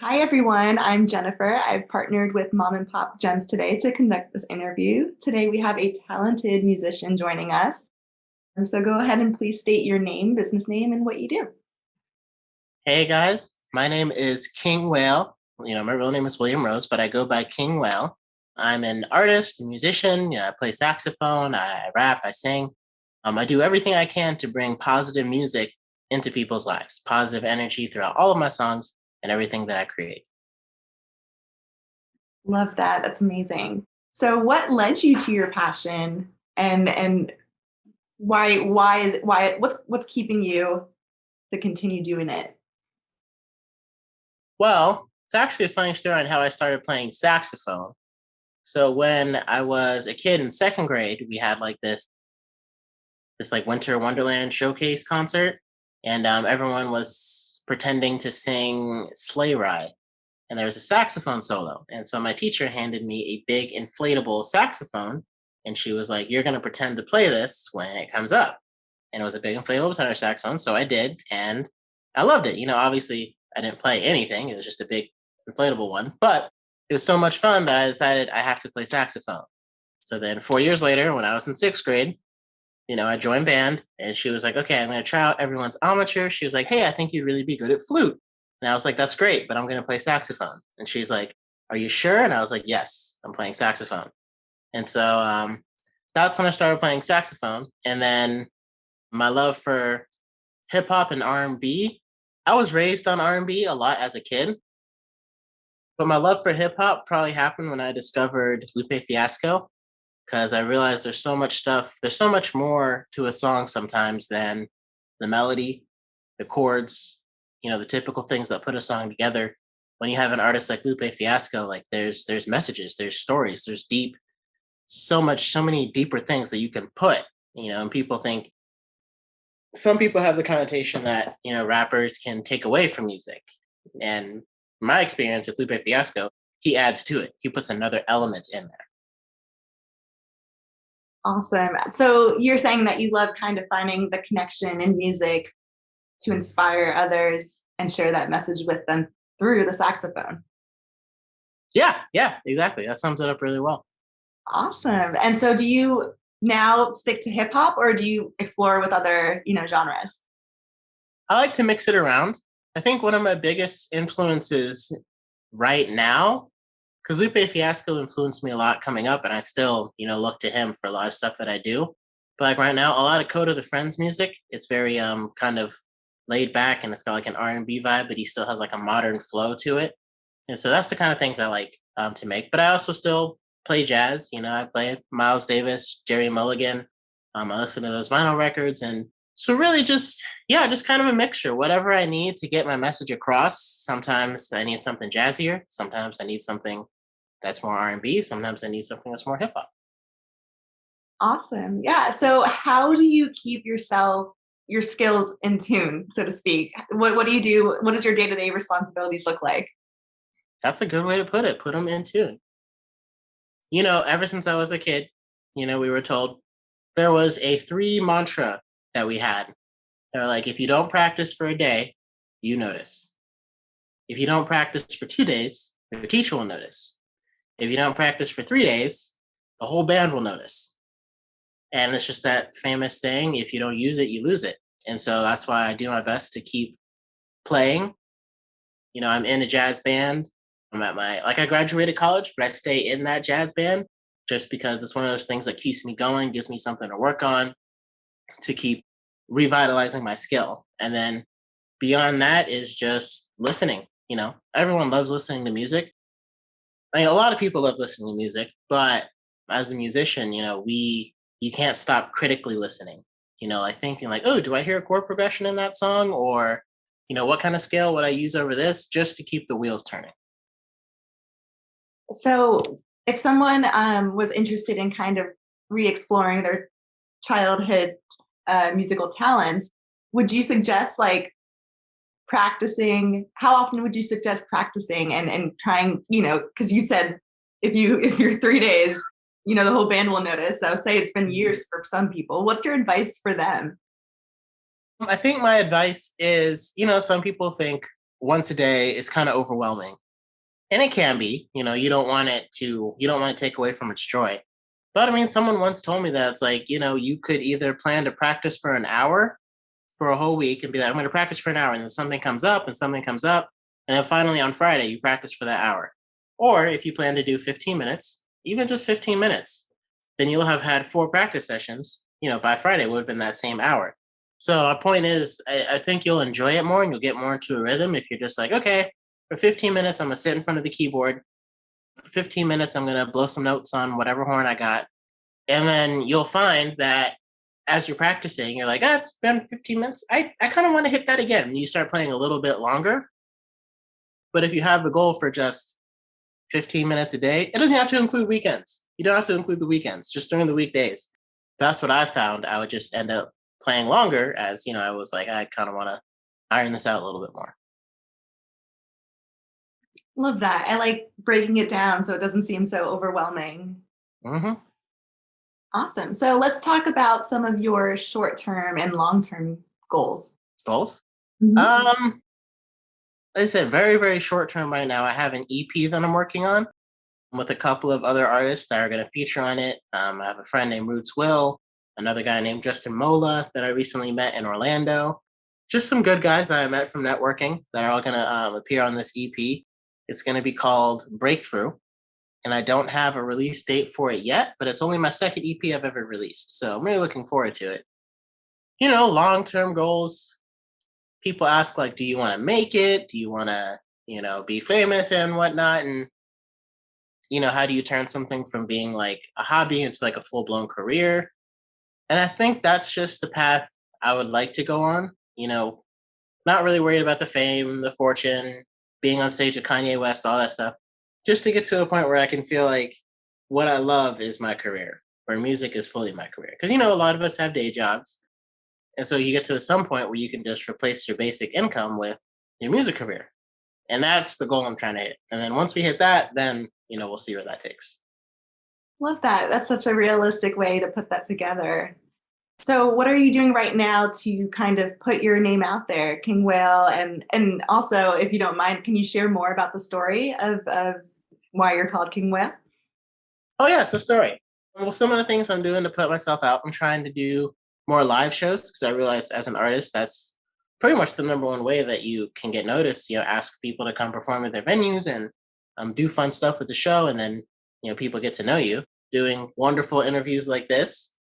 Hi, everyone. I'm Jennifer. I've partnered with Mom and Pop Gems today to conduct this interview. Today, we have a talented musician joining us. So go ahead and please state your name, business name, and what you do. Hey guys, my name is King Whale. My real name is William Rose, but I go by King Whale. I'm an artist, a musician. I play saxophone, I rap, I sing. I do everything I can to bring positive music into people's lives, positive energy throughout all of my songs and everything that I create. Love that. That's amazing. So what led you to your passion and why is it what's keeping you to continue doing it? Well, it's actually a funny story on how I started playing saxophone. So when I was a kid in second grade, we had like this like Winter Wonderland showcase concert, and everyone was pretending to sing Sleigh Ride, and there was a saxophone solo, and so my teacher handed me a big inflatable saxophone, and she was like, "You're gonna pretend to play this when it comes up," and it was a big inflatable tenor saxophone, so I did, and I loved it. Obviously I didn't play anything; it was just a big inflatable one, but it was so much fun that I decided I have to play saxophone. So then 4 years later, when I was in sixth grade, I joined band and she was like, okay, I'm going to try out everyone's amateur. She was like, hey, I think you'd really be good at flute. And I was like, that's great, but I'm going to play saxophone. And she's like, are you sure? And I was like, yes, I'm playing saxophone. And so that's when I started playing saxophone. And then my love for hip hop and R&B, I was raised on R&B a lot as a kid, but my love for hip hop probably happened when I discovered Lupe Fiasco because I realized there's so much stuff, there's so much more to a song sometimes than the melody, the chords, the typical things that put a song together. When you have an artist like Lupe Fiasco, like there's messages, there's stories, there's deep, so many deeper things that you can put, and people think some people have the connotation that, rappers can take away from music. And my experience with Lupe Fiasco, he adds to it. He puts another element in there. Awesome. So you're saying that you love kind of finding the connection in music to inspire others and share that message with them through the saxophone. Yeah, exactly. That sums it up really well. Awesome. And so do you now stick to hip hop or do you explore with other, genres? I like to mix it around. I think one of my biggest influences right now, because Lupe Fiasco influenced me a lot coming up, and I still, look to him for a lot of stuff that I do. But like right now, a lot of Coda the Friends music, it's very kind of laid back and it's got like an R&B vibe, but he still has like a modern flow to it. And so that's the kind of things I like to make. But I also still play jazz. I play Miles Davis, Jerry Mulligan. I listen to those vinyl records, and so really just yeah, just kind of a mixture. Whatever I need to get my message across. Sometimes I need something jazzier. Sometimes I need something that's more R&B. Sometimes I need something that's more hip hop. Awesome. Yeah. So how do you keep your skills in tune, so to speak? What do you do? What does your day-to-day responsibilities look like? That's a good way to put it. Put them in tune. Ever since I was a kid, we were told there was a three mantra that we had. They're like, if you don't practice for a day, you notice. If you don't practice for 2 days, your teacher will notice. If you don't practice for 3 days, the whole band will notice. And it's just that famous saying, if you don't use it, you lose it. And so that's why I do my best to keep playing. I'm in a jazz band. I graduated college, but I stay in that jazz band just because it's one of those things that keeps me going, gives me something to work on to keep revitalizing my skill. And then beyond that is just listening. Everyone loves listening to music. I mean, a lot of people love listening to music, but as a musician, you can't stop critically listening. Like thinking like, oh, do I hear a chord progression in that song, or what kind of scale would I use over this, just to keep the wheels turning. So if someone was interested in kind of re-exploring their childhood musical talents, would you suggest like practicing? How often would you suggest practicing and trying, because you said if you're 3 days, the whole band will notice. So say it's been years for some people. What's your advice for them? I think my advice is, some people think once a day is kind of overwhelming. And it can be, you don't want to take away from its joy. But I mean, someone once told me that it's like, you could either plan to practice for an hour for a whole week and be like, I'm going to practice for an hour, and then something comes up and something comes up. And then finally on Friday, you practice for that hour. Or if you plan to do 15 minutes, even just 15 minutes, then you'll have had 4 practice sessions. By Friday would have been that same hour. So my point is, I think you'll enjoy it more and you'll get more into a rhythm if you're just like, okay, for 15 minutes, I'm going to sit in front of the keyboard. For 15 minutes, I'm going to blow some notes on whatever horn I got. And then you'll find that as you're practicing, you're like, it's been 15 minutes. I kind of want to hit that again. And you start playing a little bit longer. But if you have the goal for just 15 minutes a day, it doesn't have to include weekends. You don't have to include the weekends, just during the weekdays. That's what I found. I would just end up playing longer as, I was like, I kind of want to iron this out a little bit more. Love that. I like breaking it down so it doesn't seem so overwhelming. Mm-hmm. Awesome. So let's talk about some of your short-term and long-term goals. Goals? Mhm. Like I said, very, very short term right now. I have an EP that I'm working on with a couple of other artists that are going to feature on it. I have a friend named Roots Will, another guy named Justin Mola that I recently met in Orlando. Just some good guys that I met from networking that are all going to appear on this EP. It's going to be called Breakthrough. And I don't have a release date for it yet, but it's only my second EP I've ever released. So I'm really looking forward to it. Long term goals. People ask, like, do you want to make it? Do you want to, be famous and whatnot? And, how do you turn something from being like a hobby into like a full blown career? And I think that's just the path I would like to go on. Not really worried about the fame, the fortune, being on stage with Kanye West, all that stuff. Just to get to a point where I can feel like what I love is my career, where music is fully my career. Because, a lot of us have day jobs. And so you get to some point where you can just replace your basic income with your music career. And that's the goal I'm trying to hit. And then once we hit that, then, we'll see where that takes. Love that. That's such a realistic way to put that together. So what are you doing right now to kind of put your name out there, King Whale? And also, if you don't mind, can you share more about the story of why you're called King Whale? Oh, yeah, it's a story. Well, some of the things I'm doing to put myself out, I'm trying to do more live shows because I realize as an artist, that's pretty much the number one way that you can get noticed. Ask people to come perform at their venues and do fun stuff with the show. And then, people get to know you. Doing wonderful interviews like this.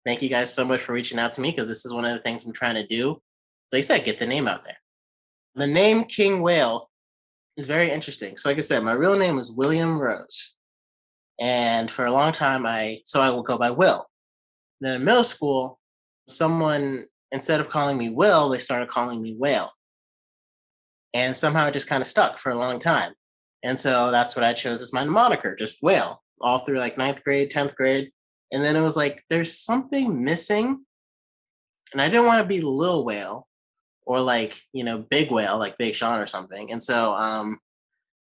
Thank you guys so much for reaching out to me because this is one of the things I'm trying to do. So like I said, get the name out there. The name King Whale is very interesting. So like I said, my real name is William Rose. And for a long time, I will go by Will. Then in middle school, someone, instead of calling me Will, they started calling me Whale. And somehow it just kind of stuck for a long time. And so that's what I chose as my moniker, just Whale, all through like 9th grade, 10th grade. And then it was like, there's something missing. And I didn't want to be Lil Whale or like, Big Whale, like Big Sean or something. And so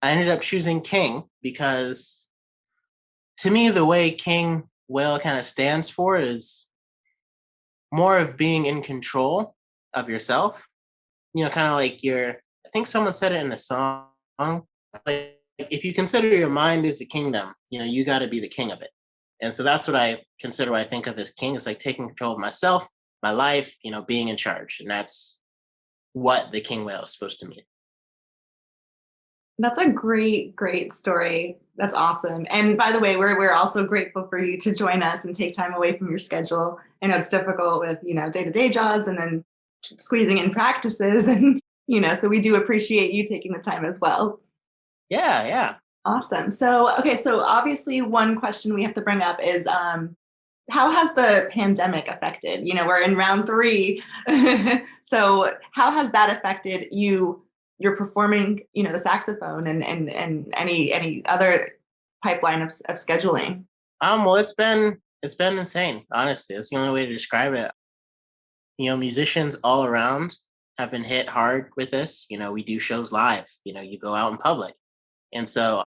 I ended up choosing King because to me, the way King Whale kind of stands for is more of being in control of yourself. Kind of like I think someone said it in a song, like if you consider your mind as a kingdom, you got to be the king of it. And so that's what I consider what I think of as king. It's like taking control of myself, my life, being in charge. And that's what the King Whale is supposed to mean. That's a great, great story. That's awesome. And by the way, we're also grateful for you to join us and take time away from your schedule. I know it's difficult with, day-to-day jobs and then squeezing in practices and, so we do appreciate you taking the time as well. Yeah, yeah. Awesome. So, okay, so obviously one question we have to bring up is how has the pandemic affected? We're in round 3. So how has that affected you? You're performing, the saxophone and any other pipeline of scheduling. Well, it's been insane. Honestly, that's the only way to describe it. Musicians all around have been hit hard with this. We do shows live. You go out in public, and so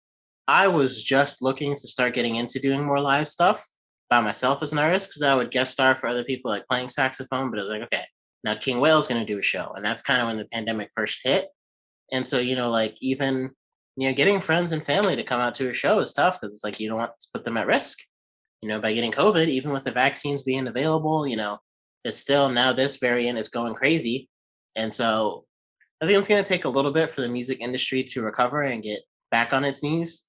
I was just looking to start getting into doing more live stuff by myself as an artist because I would guest star for other people like playing saxophone. But it was like, okay, now King Whale's going to do a show, and that's kind of when the pandemic first hit. And so, like even, getting friends and family to come out to a show is tough because it's like you don't want to put them at risk, by getting COVID, even with the vaccines being available, it's still now this variant is going crazy. And so I think it's going to take a little bit for the music industry to recover and get back on its knees.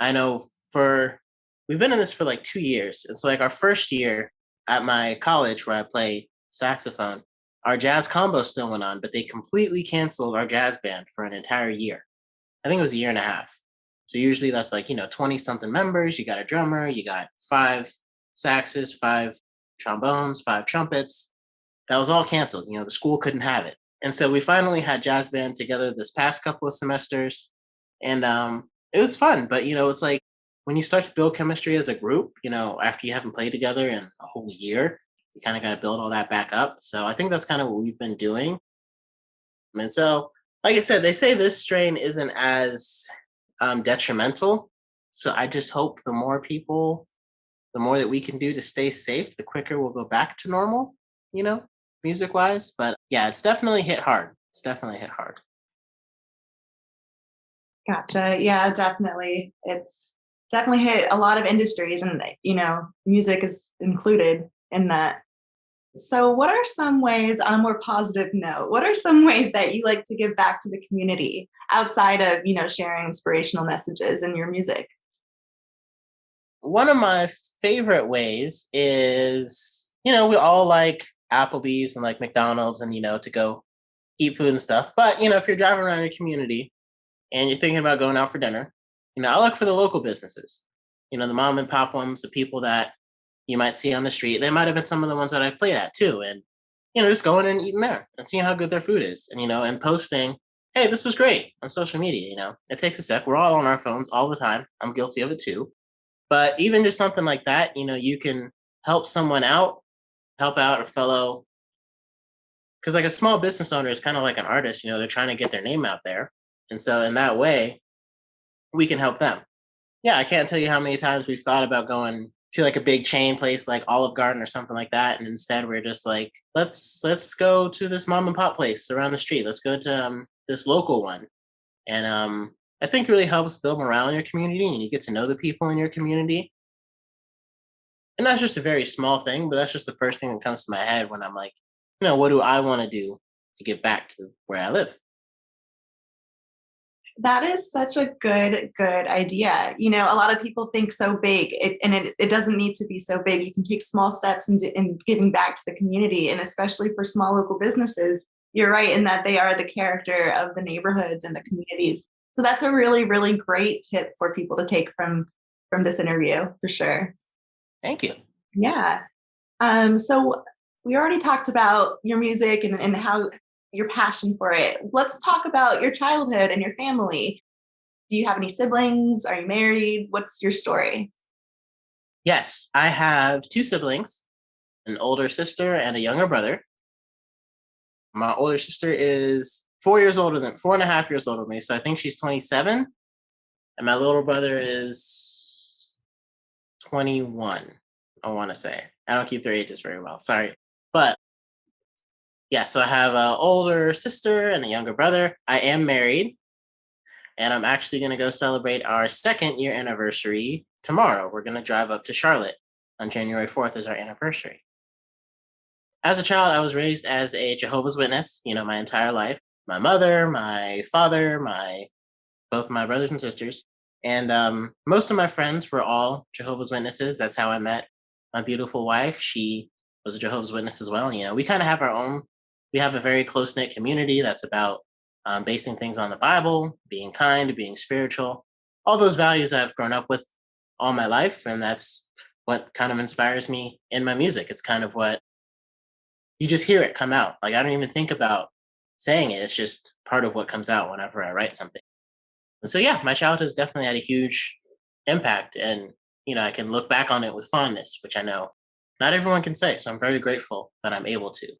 I know we've been in this for like 2 years. It's like our first year at my college where I play saxophone, our jazz combo still went on, but they completely canceled our jazz band for an entire year. I think it was a year and a half. So usually that's like, 20 something members. You got a drummer, you got five saxes, five trombones, five trumpets. That was all canceled. The school couldn't have it. And so we finally had jazz band together this past couple of semesters. And it was fun. But, it's like when you start to build chemistry as a group, after you haven't played together in a whole year, you kind of got to build all that back up. So I think that's kind of what we've been doing. And so, like I said, they say this strain isn't as detrimental. So I just hope the more people, the more that we can do to stay safe, the quicker we'll go back to normal, music wise. But yeah, it's definitely hit hard. It's definitely hit hard. Gotcha. Yeah, definitely. It's definitely hit a lot of industries, and music is included in that. So, what are some ways, on a more positive note, what are some ways that you like to give back to the community outside of, sharing inspirational messages in your music? One of my favorite ways is, we all like Applebee's and like McDonald's and, to go eat food and stuff. But, if you're driving around your community and you're thinking about going out for dinner, I look for the local businesses, the mom and pop ones, the people that you might see on the street. They might have been some of the ones that I played at too. And, just going and eating there and seeing how good their food is and, and posting, hey, this is great on social media. It takes a sec. We're all on our phones all the time. I'm guilty of it too. But even just something like that, you can help someone out, help out a fellow. Because like a small business owner is kind of like an artist, they're trying to get their name out there. And so in that way, we can help them. Yeah, I can't tell you how many times we've thought about going to like a big chain place like Olive Garden or something like that. And instead we're just like, let's go to this mom and pop place around the street. Let's go to this local one. And I think it really helps build morale in your community and you get to know the people in your community. And that's just a very small thing, but that's just the first thing that comes to my head when I'm like, what do I want to do to get back to where I live? That is such a good idea. A lot of people think so big, it doesn't need to be so big. You can take small steps in giving back to the community, and especially for small local businesses. You're right in that they are the character of the neighborhoods and the communities. So that's a really, really great tip for people to take from this interview for sure. Thank you. Yeah. So we already talked about your music and how your passion for it. Let's talk about your childhood and your family. Do you have any siblings? Are you married? What's your story? Yes, I have two siblings, an older sister and a younger brother. My older sister is 4.5 years older than me. So I think she's 27. And my little brother is 21, I want to say. I don't keep their ages very well. Sorry. But yeah, so I have an older sister and a younger brother. I am married, and I'm actually going to go celebrate our 2nd-year anniversary tomorrow. We're going to drive up to Charlotte on January 4th as our anniversary. As a child, I was raised as a Jehovah's Witness, my entire life. My mother, my father, both my brothers and sisters. And most of my friends were all Jehovah's Witnesses. That's how I met my beautiful wife. She was a Jehovah's Witness as well. We kind of have we have a very close-knit community that's about basing things on the Bible, being kind, being spiritual, all those values I've grown up with all my life. And that's what kind of inspires me in my music. It's kind of what you just hear it come out. Like I don't even think about saying it. It's just part of what comes out whenever I write something. And so, yeah, my childhood has definitely had a huge impact. And, I can look back on it with fondness, which I know not everyone can say. So I'm very grateful that I'm able to.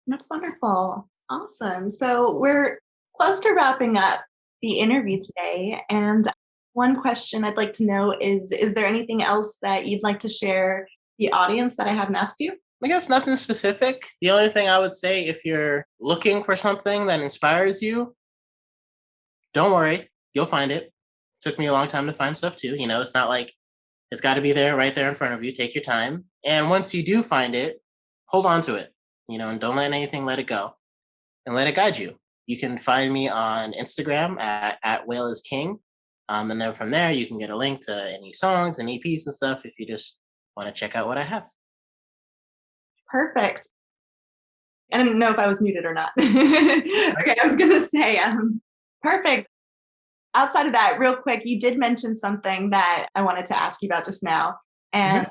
That's wonderful. Awesome. So we're close to wrapping up the interview today. And one question I'd like to know is there anything else that you'd like to share the audience that I haven't asked you? I guess nothing specific. The only thing I would say, if you're looking for something that inspires you, don't worry, you'll find it. Took me a long time to find stuff too. It's not like it's got to be there right there in front of you. Take your time. And once you do find it, hold on to it, and don't let anything let it go and let it guide you. You can find me on Instagram at Whale is King. And then from there, you can get a link to any songs and EPs and stuff if you just want to check out what I have. Perfect. I didn't know if I was muted or not. Okay, I was gonna say, perfect. Outside of that, real quick, you did mention something that I wanted to ask you about just now, Mhm. and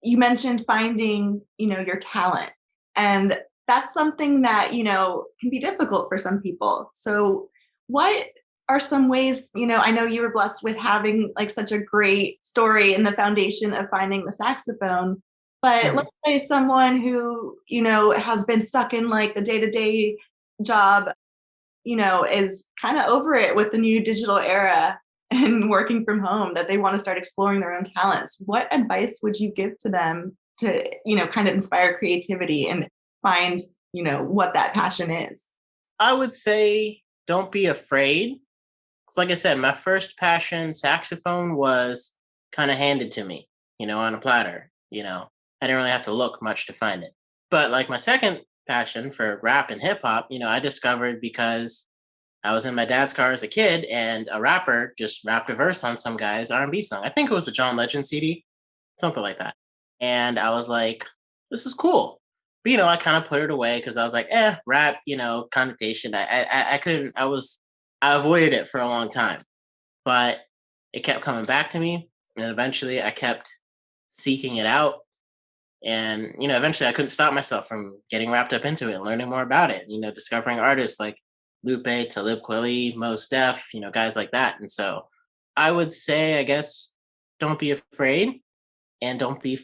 you mentioned finding, your talent, and that's something that can be difficult for some people. So, what are some ways? I know you were blessed with having like such a great story in the foundation of finding the saxophone. But Mhm. let's say someone who has been stuck in like the day to day job, is kind of over it with the new digital era and working from home, that they want to start exploring their own talents. What advice would you give to them to, kind of inspire creativity and find, what that passion is? I would say don't be afraid. 'Cause like I said, my first passion, saxophone, was kind of handed to me, on a platter. I didn't really have to look much to find it. But like my second passion for rap and hip hop, I discovered because I was in my dad's car as a kid, and a rapper just rapped a verse on some guy's R&B song. I think it was a John Legend CD, something like that. And I was like, this is cool. But I kind of put it away because I was like, rap, connotation. I couldn't. I avoided it for a long time, but it kept coming back to me, and eventually I kept seeking it out. And eventually I couldn't stop myself from getting wrapped up into it and learning more about it. Discovering artists like Lupe, Talib Kweli, Mos Def, guys like that. And so I would say, I guess, don't be afraid, and don't be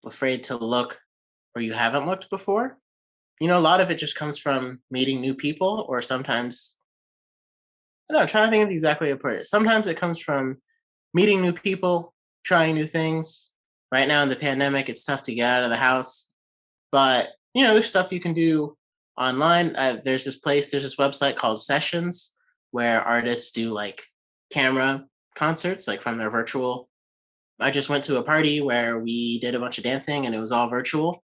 afraid to look where you haven't looked before. A lot of it just comes from meeting new people, or sometimes, I don't know, I'm trying to think of the exact way to put it. Sometimes it comes from meeting new people, trying new things. Right now in the pandemic, it's tough to get out of the house, but there's stuff you can do online. There's this website called Sessions, where artists do like camera concerts, like from their virtual. I just went to a party where we did a bunch of dancing, and it was all virtual.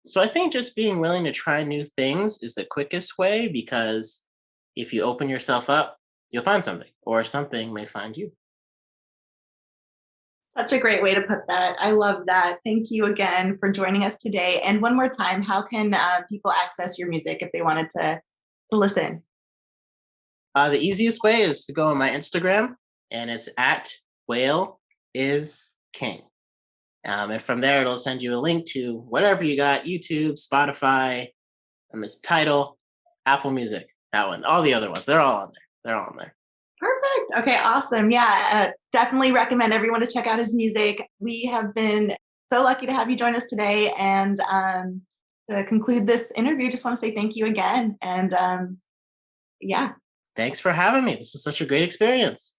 So I think just being willing to try new things is the quickest way, because if you open yourself up, you'll find something, or something may find you. Such a great way to put that. I love that. Thank you again for joining us today. And one more time, how can people access your music if they wanted to listen? The easiest way is to go on my Instagram, and it's at Whale is King. And from there, it'll send you a link to whatever you got: YouTube, Spotify, this title, Apple Music, that one, all the other ones. They're all on there. They're all on there. Perfect. Okay, awesome. Yeah, definitely recommend everyone to check out his music. We have been so lucky to have you join us today. And to conclude this interview, just want to say thank you again. And yeah. Thanks for having me. This was such a great experience.